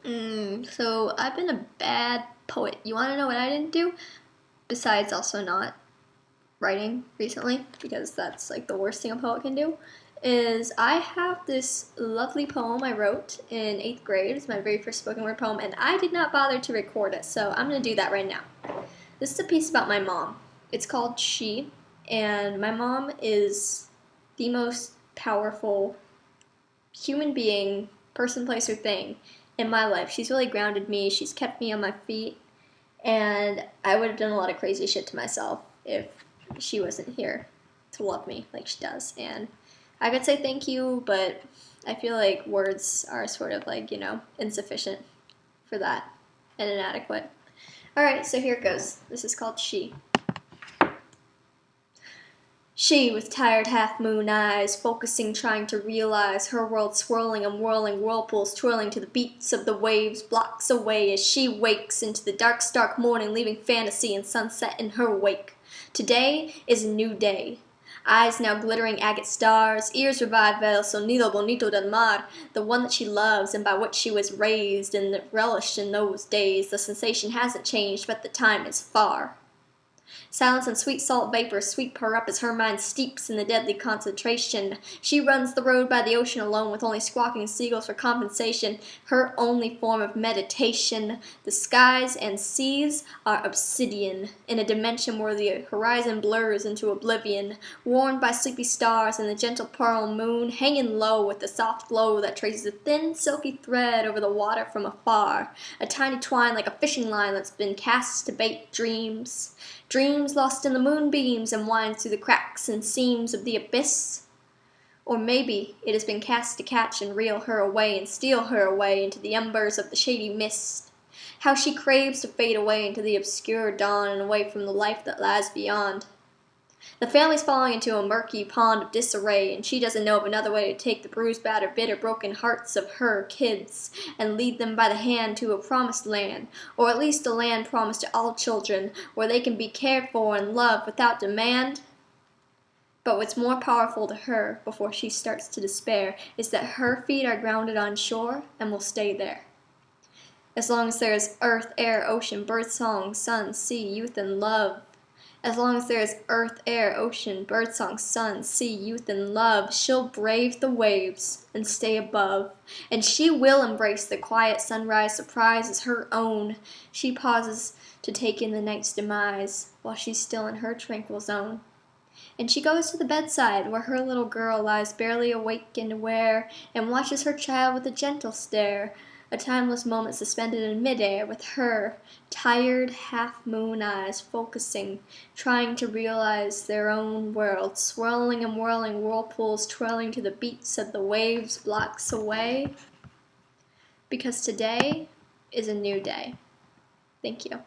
So I've been a bad poet. You want to know what I didn't do? Besides also not writing recently, because that's like the worst thing a poet can do, is I have this lovely poem I wrote in 8th grade. It's my very first spoken word poem, and I did not bother to record it, so I'm going to do that right now. This is a piece about my mom. It's called She, and my mom is the most powerful human being, person, place, or thing in my life. She's really grounded me. She's kept me on my feet. And I would have done a lot of crazy shit to myself if she wasn't here to love me like she does. And I could say thank you, but I feel like words are sort of like, insufficient for that and inadequate. Alright, so here it goes. This is called She. She, with tired half-moon eyes, focusing, trying to realize her world swirling and whirling, whirlpools twirling to the beats of the waves, blocks away as she wakes into the dark, stark morning, leaving fantasy and sunset in her wake. Today is a new day. Eyes now glittering agate stars, ears revive el sonido bonito del mar, the one that she loves and by which she was raised and relished in those days. The sensation hasn't changed, but the time is far. Silence and sweet salt vapors sweep her up as her mind steeps in the deadly concentration. She runs the road by the ocean alone with only squawking seagulls for compensation, her only form of meditation. The skies and seas are obsidian, in a dimension where the horizon blurs into oblivion, warmed by sleepy stars and the gentle pearl moon, hanging low with the soft glow that traces a thin, silky thread over the water from afar, a tiny twine like a fishing line that's been cast to bait dreams. Dreams lost in the moonbeams and winds through the cracks and seams of the abyss. Or maybe it has been cast to catch and reel her away and steal her away into the embers of the shady mist. How she craves to fade away into the obscure dawn and away from the life that lies beyond. The family's falling into a murky pond of disarray, and she doesn't know of another way to take the bruised, battered, bitter, broken hearts of her kids and lead them by the hand to a promised land, or at least a land promised to all children, where they can be cared for and loved without demand. But what's more powerful to her, before she starts to despair, is that her feet are grounded on shore and will stay there. As long as there is earth, air, ocean, birdsong, sun, sea, youth, and love, as long as there is earth, air, ocean, birdsong, sun, sea, youth, and love, she'll brave the waves and stay above. And she will embrace the quiet sunrise surprise as her own. She pauses to take in the night's demise while she's still in her tranquil zone. And she goes to the bedside where her little girl lies barely awake and aware, and watches her child with a gentle stare, a timeless moment suspended in midair, with her tired half-moon eyes focusing, trying to realize their own world, swirling and whirling, whirlpools twirling to the beats of the waves blocks away. Because today is a new day. Thank you.